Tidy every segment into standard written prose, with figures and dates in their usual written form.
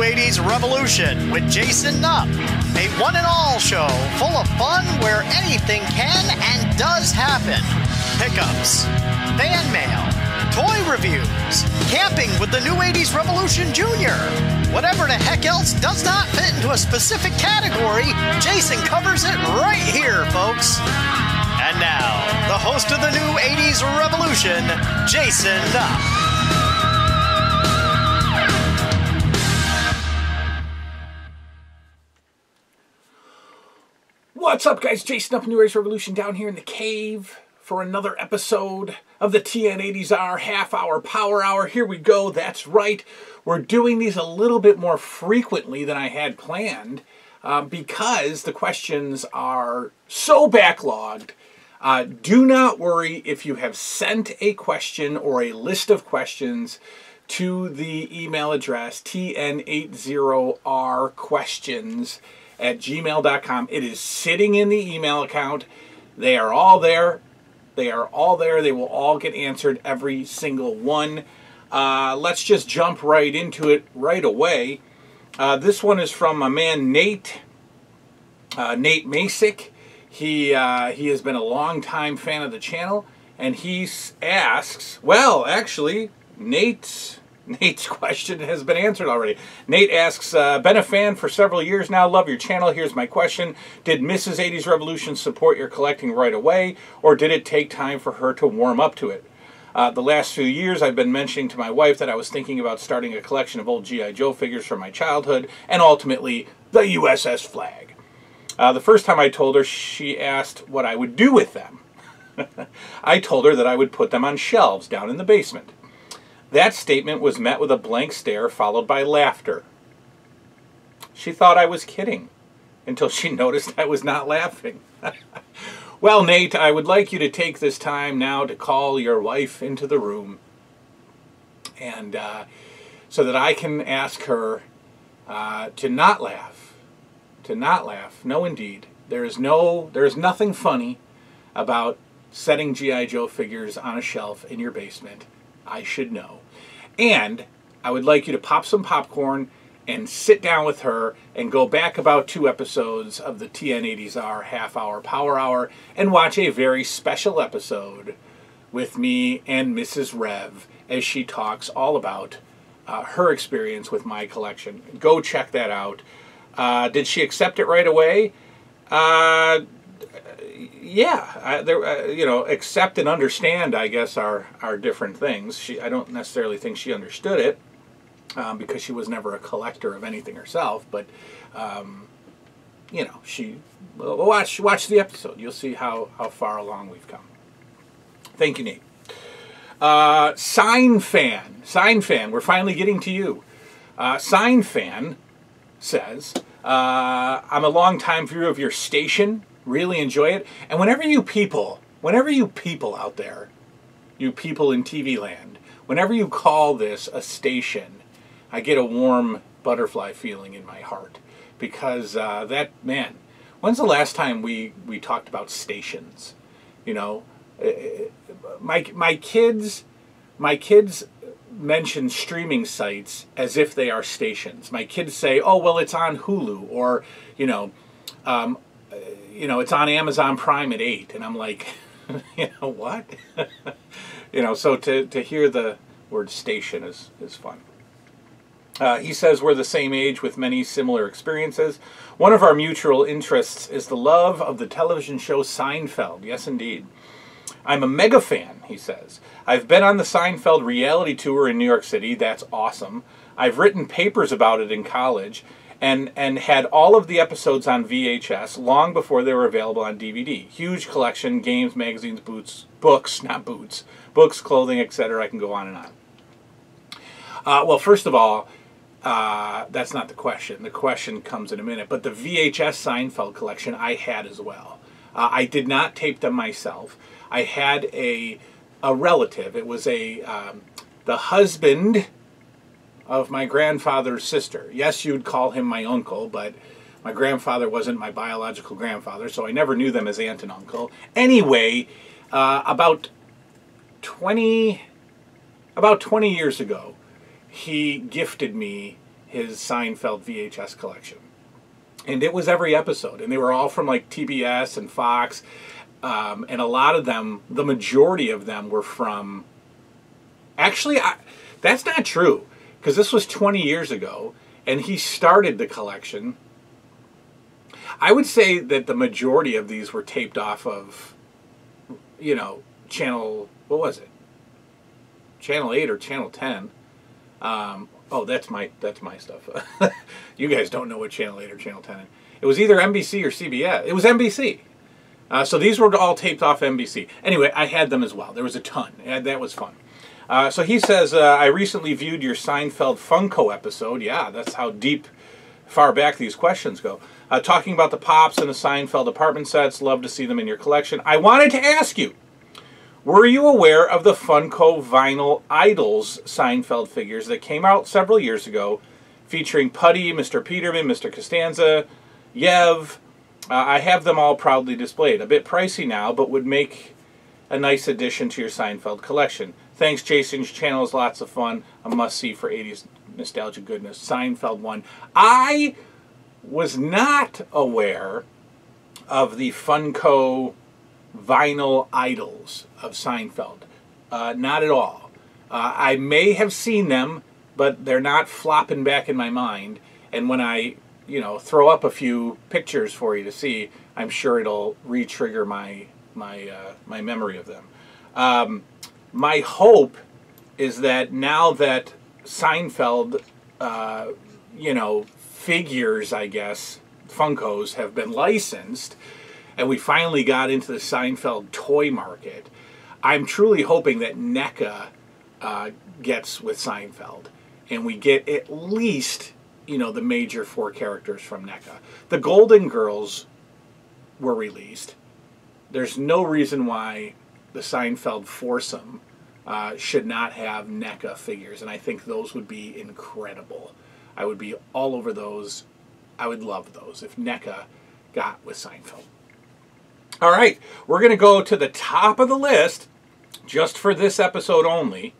80s revolution with Jason Nupp, a one-and-all show full of fun where anything can and does happen. Pickups, fan mail, toy reviews, camping with the New 80s Revolution Jr. Whatever the heck else does not fit into a specific category, Jason covers it right here, folks. And now, the host of the New 80s Revolution, Jason Nupp. What's up, guys? Jason Nupp, New 80s Revolution, down here in the cave for another episode of the TN80sR half-hour power hour. Here we go. That's right. We're doing these a little bit more frequently than I had planned because the questions are so backlogged. Do not worry if you have sent a question or a list of questions to the email address TN80rquestions@gmail.com. It is sitting in the email account. They are all there. They are all there. They will all get answered, every single one. Let's just jump right into it right away. This one is from my man Nate Masick. He has been a long-time fan of the channel, and he asks, well, actually, Nate's question has been answered already. Nate asks, been a fan for several years now, love your channel, here's my question. Did Mrs. 80s Revolution support your collecting right away, or did it take time for her to warm up to it? The last few years I've been mentioning to my wife that I was thinking about starting a collection of old G.I. Joe figures from my childhood, and ultimately the USS Flag. The first time I told her, she asked what I would do with them. I told her that I would put them on shelves down in the basement. That statement was met with a blank stare followed by laughter. She thought I was kidding until she noticed I was not laughing. Well, Nate, I would like you to take this time now to call your wife into the room, and so that I can ask her to not laugh. To not laugh. No, indeed. There is nothing funny about setting G.I. Joe figures on a shelf in your basement. I should know. And I would like you to pop some popcorn and sit down with her and go back about 2 episodes of the TN80sR half-hour power hour and watch a very special episode with me and Mrs. Rev as she talks all about her experience with my collection. Go check that out. Did she accept it right away? Yeah, accept and understand, I guess, are different things. I don't necessarily think she understood it because she was never a collector of anything herself. But she watch the episode. You'll see how far along we've come. Thank you, Nate. Sign fan, we're finally getting to you. Sign fan says, I'm a long-time viewer of your station. Really enjoy it. And whenever you people out there, you people in TV land, whenever you call this a station, I get a warm butterfly feeling in my heart. Because when's the last time we talked about stations? You know, my kids mention streaming sites as if they are stations. My kids say, oh, well, it's on Hulu, or, it's on Amazon Prime at 8. And I'm like, what? So to hear the word station is fun. He says we're the same age with many similar experiences. One of our mutual interests is the love of the television show Seinfeld. Yes, indeed. I'm a mega fan, he says. I've been on the Seinfeld reality tour in New York City. That's awesome. I've written papers about it in college and had all of the episodes on VHS long before they were available on DVD. Huge collection, games, magazines, books, clothing, etc. I can go on and on. Well, first of all, that's not the question. The question comes in a minute. But the VHS Seinfeld collection I had as well. I did not tape them myself. I had a relative. It was the husband of my grandfather's sister. Yes, you'd call him my uncle, but my grandfather wasn't my biological grandfather, so I never knew them as aunt and uncle. Anyway, about 20 years ago, he gifted me his Seinfeld VHS collection. And it was every episode. And they were all from like TBS and Fox. And a lot of them, the majority of them were from... Actually, that's not true. Because this was 20 years ago. And he started the collection. I would say that the majority of these were taped off of, you know, channel... What was it? Channel 8 or Channel 10. Oh, that's my stuff. You guys don't know what Channel 8 or Channel 10 is. It was either NBC or CBS. It was NBC. So these were all taped off NBC. Anyway, I had them as well. There was a ton. That was fun. So he says, I recently viewed your Seinfeld Funko episode. Yeah, that's how far back these questions go. Talking about the Pops and the Seinfeld apartment sets. Love to see them in your collection. I wanted to ask you, were you aware of the Funko Vinyl Idols Seinfeld figures that came out several years ago, featuring Putty, Mr. Peterman, Mr. Costanza, Yev? I have them all proudly displayed. A bit pricey now, but would make a nice addition to your Seinfeld collection. Thanks, Jason's channel is lots of fun. A must-see for 80s nostalgia goodness. Seinfeld 1. I was not aware of the Funko Vinyl Idols of Seinfeld. Not at all. I may have seen them, but they're not flopping back in my mind. And when I, you know, throw up a few pictures for you to see, I'm sure it'll re-trigger my memory of them. My hope is that now that Seinfeld, you know, figures, I guess, Funkos have been licensed, and we finally got into the Seinfeld toy market, I'm truly hoping that NECA gets with Seinfeld, and we get at least, you know, the major 4 characters from NECA. The Golden Girls were released. There's no reason why the Seinfeld foursome should not have NECA figures, and I think those would be incredible. I would be all over those. I would love those if NECA got with Seinfeld. All right, we're going to go to the top of the list just for this episode only.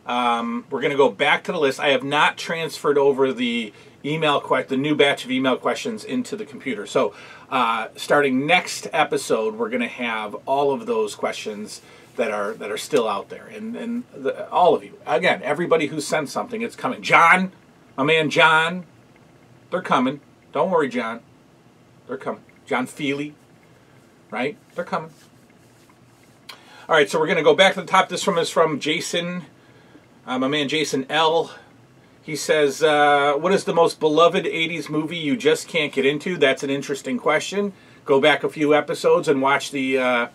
We're going to go back to the list. I have not transferred over the the new batch of email questions into the computer. So starting next episode, we're going to have all of those questions that are still out there. And all of you, again, everybody who sent something, it's coming. John, my man John, they're coming. Don't worry, John. They're coming. John Feely. Right? They're coming. All right, so we're going to go back to the top. This one is from Jason, my man Jason L. He says, what is the most beloved 80s movie you just can't get into? That's an interesting question. Go back a few episodes and watch the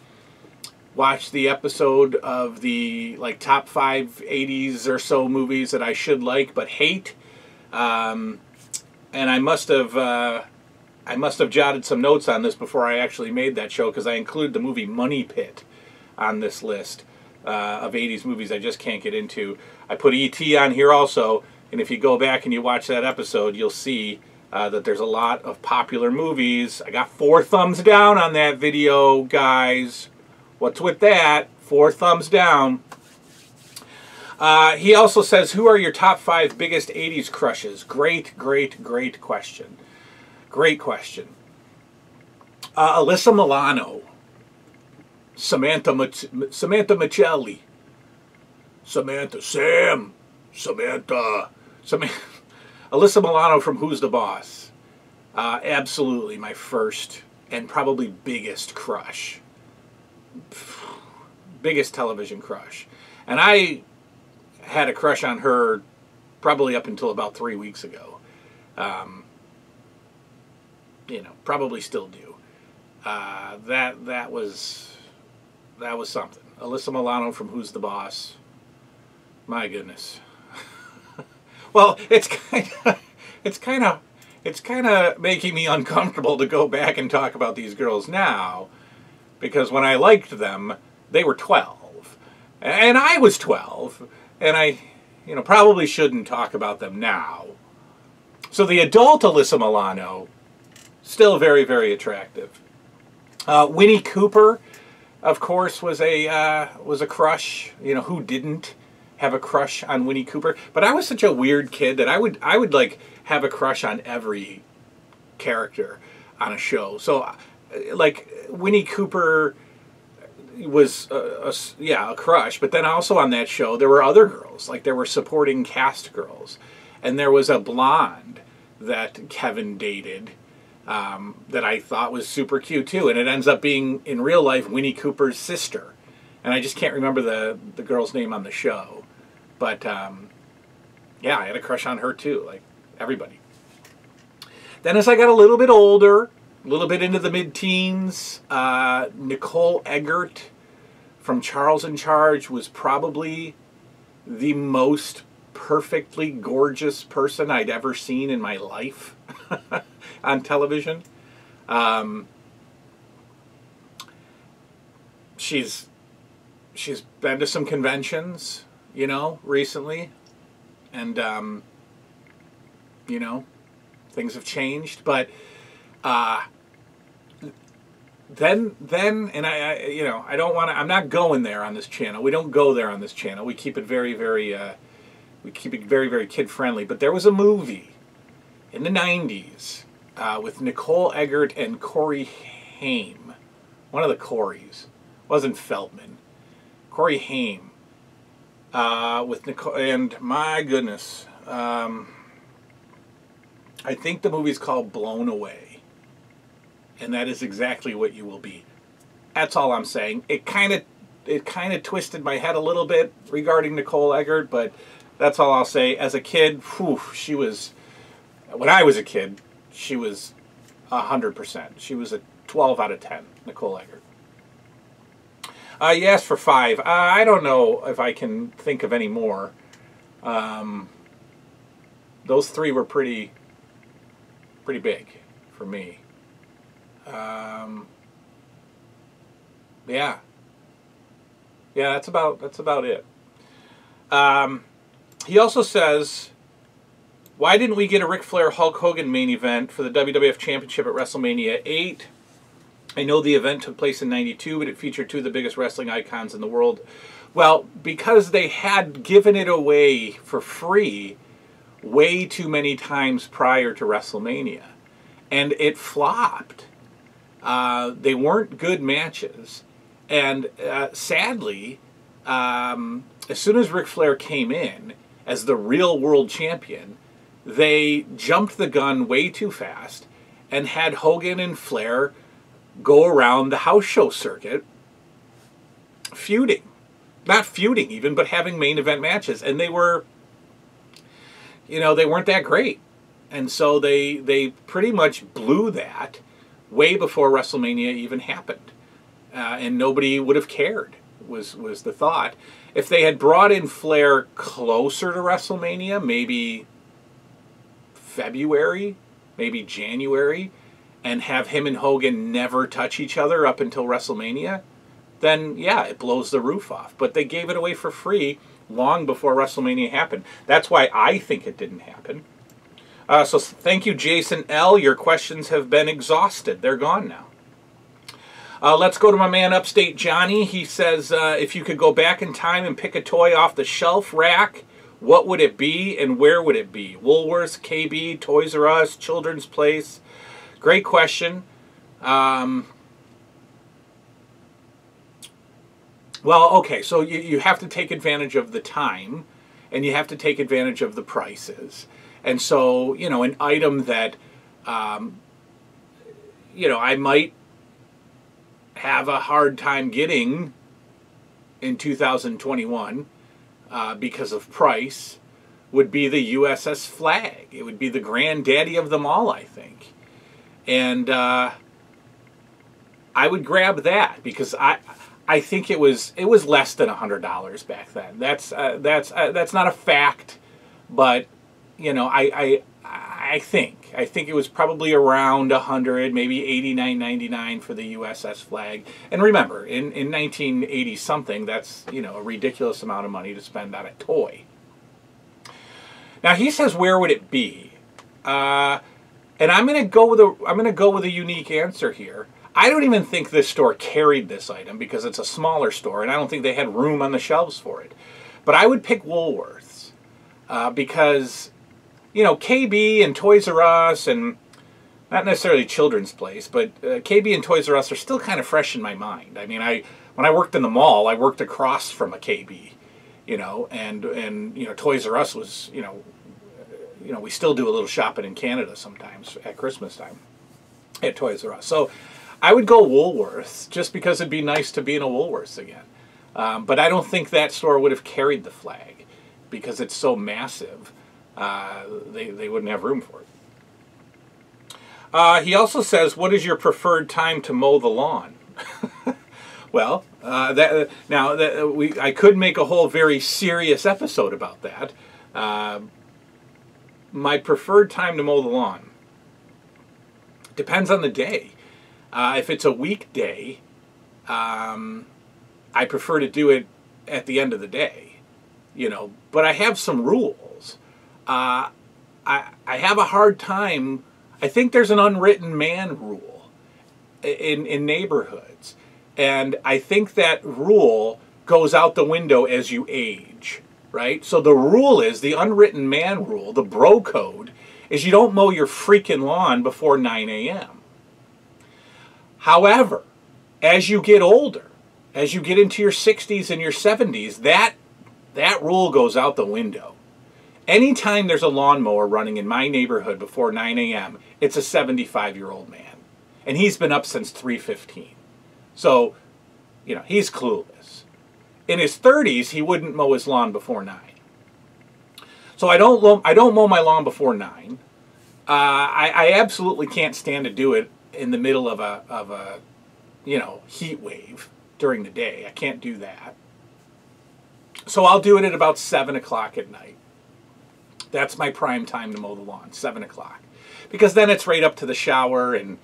episode of the top 5 80s or so movies that I should like but hate. And I must have jotted some notes on this before I actually made that show, because I include the movie Money Pit on this list of 80s movies I just can't get into. I put E.T. on here also, and if you go back and you watch that episode, you'll see that there's a lot of popular movies. I got 4 thumbs down on that video, guys. What's with that? 4 thumbs down. He also says, who are your top 5 biggest 80s crushes? Great, great, great question. Great question. Alyssa Milano. Samantha Michelli. Samantha. Alyssa Milano from Who's the Boss. Absolutely my first and probably biggest crush. Biggest television crush. And I had a crush on her probably up until about 3 weeks ago. You know, probably still do. That was something. Alyssa Milano from Who's the Boss. My goodness. Well, it's kind of making me uncomfortable to go back and talk about these girls now, because when I liked them, they were 12, and I was 12, and I, you know, probably shouldn't talk about them now. So the adult Alyssa Milano, still very, very attractive. Winnie Cooper, of course, was a crush. You know, who didn't have a crush on Winnie Cooper, but I was such a weird kid that I would like have a crush on every character on a show. So, like Winnie Cooper was a crush, but then also on that show there were other girls, like there were supporting cast girls, and there was a blonde that Kevin dated that I thought was super cute too, and it ends up being in real life Winnie Cooper's sister, and I just can't remember the girl's name on the show, but yeah, I had a crush on her too, like everybody. Then as I got a little bit older, a little bit into the mid-teens, Nicole Eggert from Charles in Charge was probably the most perfectly gorgeous person I'd ever seen in my life on television. She's been to some conventions, you know, recently, and you know, things have changed, but then and I you know, I don't want to, I'm not going there on this channel. We don't go there on this channel. We keep it very very kid friendly. But there was a movie in the 90s with Nicole Eggert and Corey Haim. One of the Coreys. Wasn't Feldman. Corey Haim. With Nicole, and my goodness, I think the movie's called Blown Away. And that is exactly what you will be. That's all I'm saying. It kind of twisted my head a little bit regarding Nicole Eggert, but that's all I'll say. As a kid, whew, she was, when I was a kid, she was 100%. She was a 12 out of 10, Nicole Eggert. You asked for 5. I don't know if I can think of any more. Those 3 were pretty big for me. Yeah, that's about it. He also says, why didn't we get a Ric Flair Hulk Hogan main event for the WWF Championship at WrestleMania 8? I know the event took place in '92, but it featured 2 of the biggest wrestling icons in the world. Well, because they had given it away for free way too many times prior to WrestleMania, and it flopped. They weren't good matches, and sadly, as soon as Ric Flair came in as the real world champion, they jumped the gun way too fast and had Hogan and Flair go around the house show circuit feuding. Not feuding even, but having main event matches, and they were, you know, they weren't that great. And so they pretty much blew that way before WrestleMania even happened. And nobody would have cared, was the thought. If they had brought in Flair closer to WrestleMania, maybe February, maybe January, and have him and Hogan never touch each other up until WrestleMania, then yeah, it blows the roof off. But they gave it away for free long before WrestleMania happened. That's why I think it didn't happen. So thank you, Jason L. Your questions have been exhausted. They're gone now. Let's go to my man Upstate Johnny. He says, if you could go back in time and pick a toy off the shelf rack, what would it be and where would it be? Woolworths, KB, Toys R Us, Children's Place? Great question. Well, okay, so you have to take advantage of the time, and you have to take advantage of the prices. And so, you know, an item that, you know, I might have a hard time getting in 2021 because of price would be the USS Flag. It would be the granddaddy of them all, I think. And I would grab that because I think it was less than $100 back then. That's not a fact, but you know, I think it was probably around 100, maybe $89.99 for the USS Flag. And remember, in 1980 something, that's, you know, a ridiculous amount of money to spend on a toy. Now he says, where would it be? And I'm gonna go with a unique answer here. I don't even think this store carried this item because it's a smaller store, and I don't think they had room on the shelves for it. But I would pick Woolworths because, you know, KB and Toys R Us, and not necessarily Children's Place, but KB and Toys R Us are still kind of fresh in my mind. I mean, when I worked in the mall, I worked across from a KB, you know, and you know, Toys R Us was, you know, we still do a little shopping in Canada sometimes at Christmas time at Toys R Us. So I would go Woolworths just because it'd be nice to be in a Woolworths again. But I don't think that store would have carried the flag because it's so massive. They wouldn't have room for it. He also says, what is your preferred time to mow the lawn? Well, I could make a whole very serious episode about that. My preferred time to mow the lawn depends on the day. If it's a weekday, I prefer to do it at the end of the day, you know. But I have some rules. I have a hard time. I think there's an unwritten man rule in neighborhoods, and I think that rule goes out the window as you age. Right? So the rule is, the unwritten man rule, the bro code, is you don't mow your freaking lawn before 9 a.m. However, as you get older, as you get into your 60s and your 70s, that rule goes out the window. Anytime there's a lawnmower running in my neighborhood before 9 a.m., it's a 75-year-old man. And he's been up since 3:15. So, you know, he's clueless. In his 30s, he wouldn't mow his lawn before 9. So I don't mow my lawn before 9. I absolutely can't stand to do it in the middle of a you know, heat wave during the day. I can't do that. So I'll do it at about 7 o'clock at night. That's my prime time to mow the lawn, 7 o'clock. Because then it's right up to the shower and,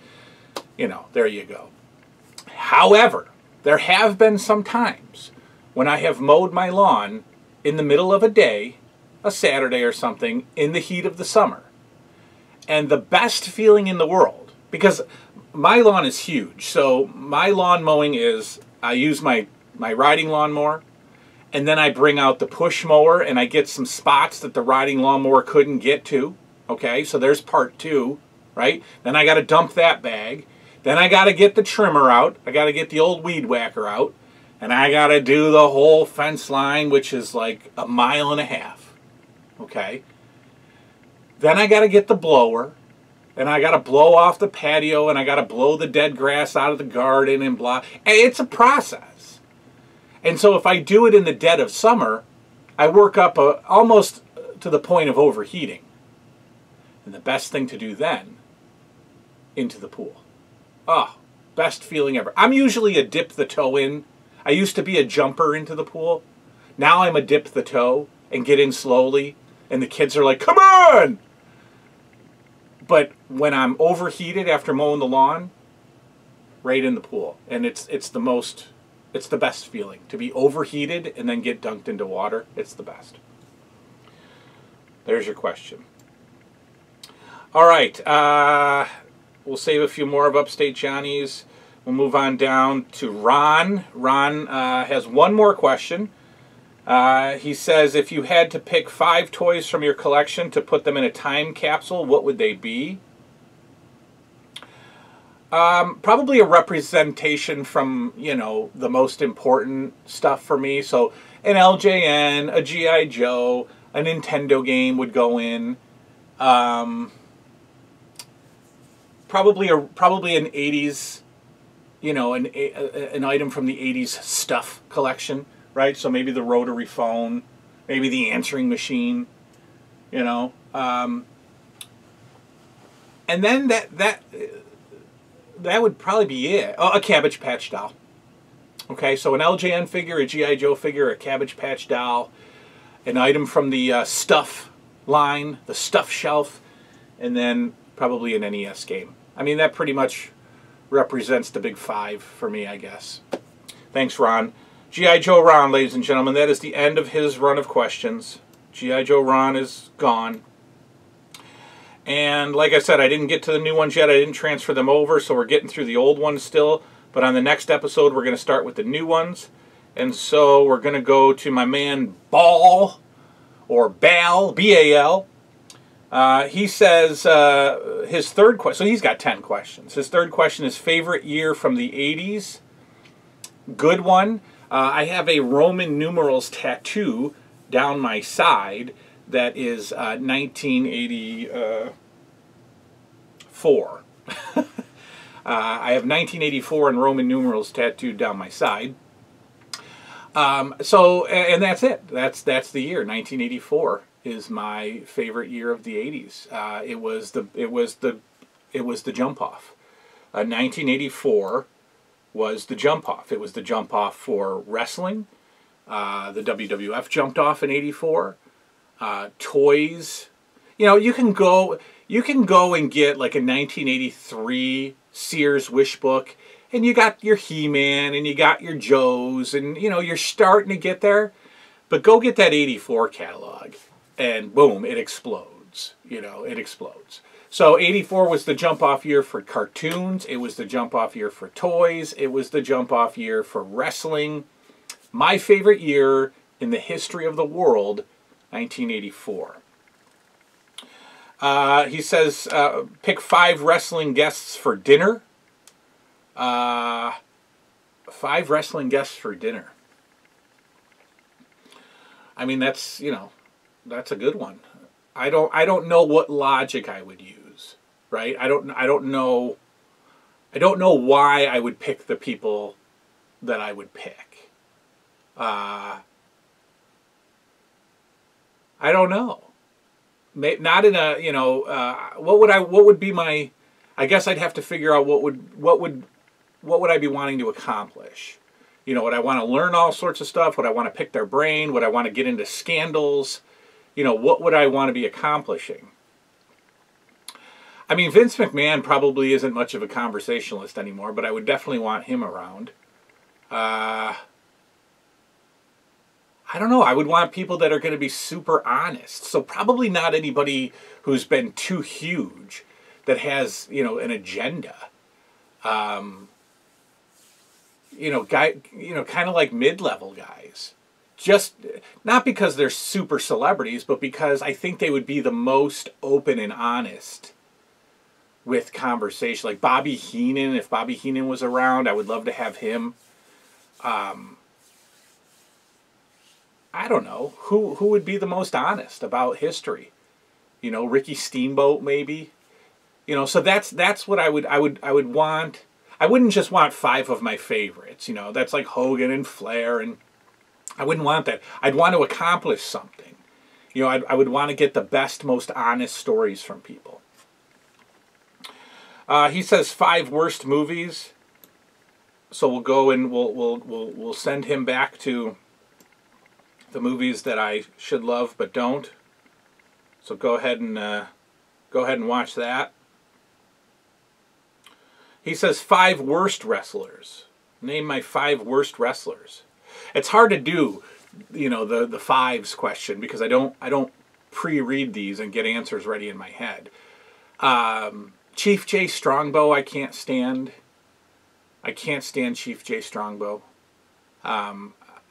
you know, there you go. However, there have been some times when I have mowed my lawn in the middle of a day, a Saturday or something, in the heat of the summer. And the best feeling in the world, because my lawn is huge, so my lawn mowing is, I use my riding lawnmower, and then I bring out the push mower, and I get some spots that the riding lawnmower couldn't get to. Okay, so there's part 2, right? Then I got to dump that bag. Then I got to get the trimmer out. I got to get the old weed whacker out. And I got to do the whole fence line, which is like 1.5 miles. Okay? Then I got to get the blower. And I got to blow off the patio. And I got to blow the dead grass out of the garden and blah. And it's a process. And so if I do it in the dead of summer, I work up almost to the point of overheating. And the best thing to do then, into the pool. Oh, best feeling ever. I'm usually a dip the toe in. I used to be a jumper into the pool. Now I'm a dip the toe and get in slowly. And the kids are like, come on! But when I'm overheated after mowing the lawn, right in the pool. And it's the best feeling. To be overheated and then get dunked into water, it's the best. There's your question. All right. We'll save a few more of Upstate Johnny's. We'll move on down to Ron. Ron has one more question. He says, if you had to pick 5 toys from your collection to put them in a time capsule, what would they be? Probably a representation from, you know, the most important stuff for me. So an LJN, a G.I. Joe, a Nintendo game would go in. Probably an 80s, you know, an item from the 80s stuff collection, right? So maybe the rotary phone, maybe the answering machine, you know. And then that would probably be it. Oh, a Cabbage Patch doll. Okay, so an LJN figure, a G.I. Joe figure, a Cabbage Patch doll, an item from the stuff line, the stuff shelf, and then probably an NES game. I mean, that pretty much represents the big 5 for me, I guess. Thanks, Ron. G.I. Joe Ron, ladies and gentlemen, that is the end of his run of questions. G.I. Joe Ron is gone. And like I said, I didn't get to the new ones yet. I didn't transfer them over, so we're getting through the old ones still. But on the next episode, we're going to start with the new ones. And so we're going to go to my man Ball, or Bal, B-A-L. He says his third question, so he's got 10 questions. His third question is favorite year from the 80s. Good one. I have a Roman numerals tattoo down my side that is 1984. I have 1984 in Roman numerals tattooed down my side. And that's it. That's the year. 1984 is my favorite year of the 80s. It was the jump off. 1984 was the jump off. It was the jump off for wrestling. The WWF jumped off in '84. Toys. You know, you can go and get like a 1983 Sears Wish book, and you got your He-Man and you got your Joes, and you know, you're starting to get there. But go get that '84 catalog, and boom, it explodes. You know, it explodes. So '84 was the jump-off year for cartoons. It was the jump-off year for toys. It was the jump-off year for wrestling. My favorite year in the history of the world, 1984. He says, pick 5 wrestling guests for dinner. 5 wrestling guests for dinner. I mean, that's, you know, that's a good one. I don't know what logic I would use, right? I don't know why I would pick the people that I would pick. I don't know. Not in a, you know, what would be my, I guess I'd have to figure out what would I be wanting to accomplish. You know, would I want to learn all sorts of stuff? Would I want to pick their brain? Would I want to get into scandals? You know, what would I want to be accomplishing? I mean, Vince McMahon probably isn't much of a conversationalist anymore, but I would definitely want him around. I don't know. I would want people that are going to be super honest. So probably not anybody who's been too huge, that has, you know, an agenda. You know, kind of like mid-level guys. Just not because they're super celebrities, but because I think they would be the most open and honest with conversation. Like Bobby Heenan, if Bobby Heenan was around, I would love to have him. I don't know who would be the most honest about history. You know, Ricky Steamboat maybe. You know, so that's what I would want. I wouldn't just want 5 of my favorites. You know, that's like Hogan and Flair, and I wouldn't want that. I'd want to accomplish something. You know, I would want to get the best, most honest stories from people. He says 5 worst movies. So we'll go and we'll send him back to the movies that I should love but don't. So go ahead and watch that. He says 5 worst wrestlers. Name my 5 worst wrestlers. It's hard to do, you know, the 5s question because I don't pre-read these and get answers ready in my head. Chief J Strongbow, I can't stand. I can't stand Chief J Strongbow.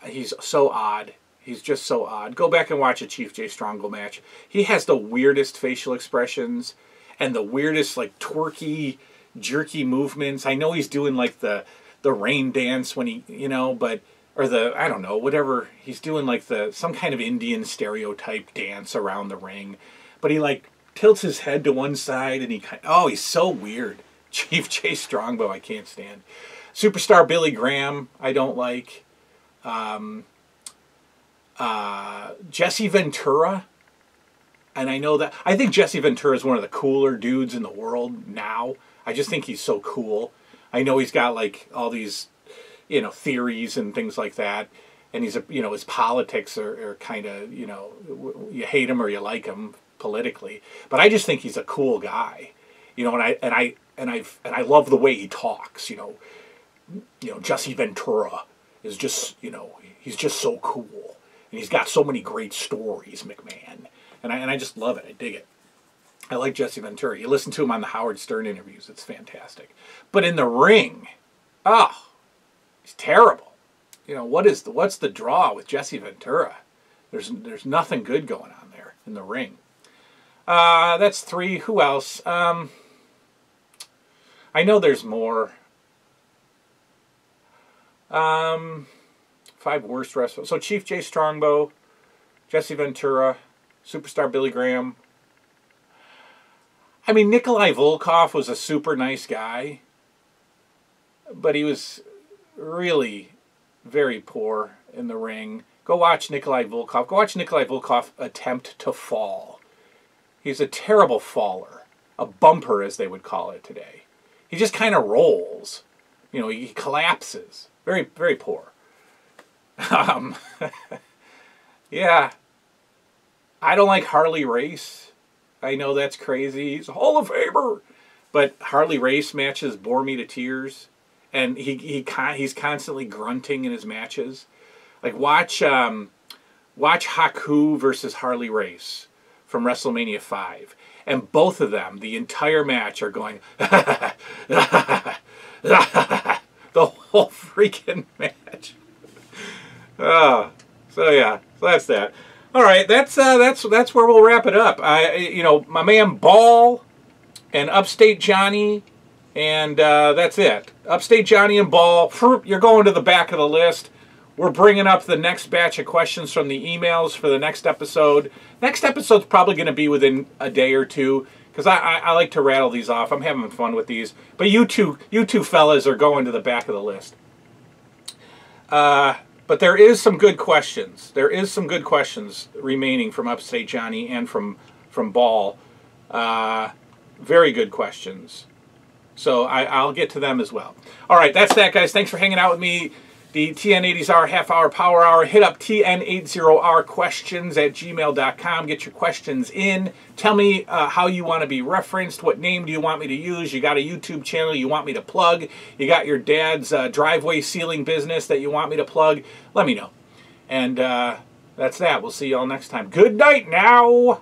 He's so odd. He's just so odd. Go back and watch a Chief J Strongbow match. He has the weirdest facial expressions and the weirdest, like, twerky, jerky movements. I know he's doing like the rain dance when he, you know, but, or the, I don't know, whatever, he's doing like some kind of Indian stereotype dance around the ring, but he like tilts his head to one side and he's so weird. Chief J Strongbow, I can't stand. Superstar Billy Graham, I don't like. Jesse Ventura, and I think Jesse Ventura is one of the cooler dudes in the world now. I just think he's so cool. I know he's got like all these, you know, theories and things like that, and he's you know, his politics are kind of, you know, you hate him or you like him politically, but I just think he's a cool guy, you know, and I love the way he talks. You know, Jesse Ventura is just, you know, he's just so cool, and he's got so many great stories, McMahon, and I just love it. I dig it. I like Jesse Ventura. You listen to him on the Howard Stern interviews. It's fantastic. But in the ring, he's terrible. what's the draw with Jesse Ventura? There's nothing good going on there in the ring. That's 3. Who else? I know there's more. 5 worst wrestlers. So Chief Jay Strongbow, Jesse Ventura, Superstar Billy Graham. I mean, Nikolai Volkov was a super nice guy, but he was really very poor in the ring. Go watch Nikolai Volkov. Go watch Nikolai Volkov attempt to fall. He's a terrible faller. A bumper, as they would call it today. He just kind of rolls. He collapses. Very, very poor. Yeah. I don't like Harley Race. I know that's crazy. He's a Hall of Famer. But Harley Race matches bore me to tears. And he's constantly grunting in his matches. Like, watch Haku versus Harley Race from WrestleMania 5. And both of them, the entire match, are going, the whole freaking match. So that's that. All right, that's where we'll wrap it up. My man Ball and Upstate Johnny, and that's it. Upstate Johnny and Ball, you're going to the back of the list. We're bringing up the next batch of questions from the emails for the next episode. Next episode's probably going to be within a day or two, because I like to rattle these off. I'm having fun with these. But you two fellas are going to the back of the list. But there is some good questions. There is some good questions remaining from Upstate Johnny and from Ball. Very good questions. So I'll get to them as well. All right, that's that, guys. Thanks for hanging out with me. The TN80sR half-hour power hour. Hit up TN80R questions at gmail.com. Get your questions in. Tell me how you want to be referenced. What name do you want me to use? You got a YouTube channel you want me to plug? You got your dad's driveway sealing business that you want me to plug? Let me know. And that's that. We'll see you all next time. Good night now.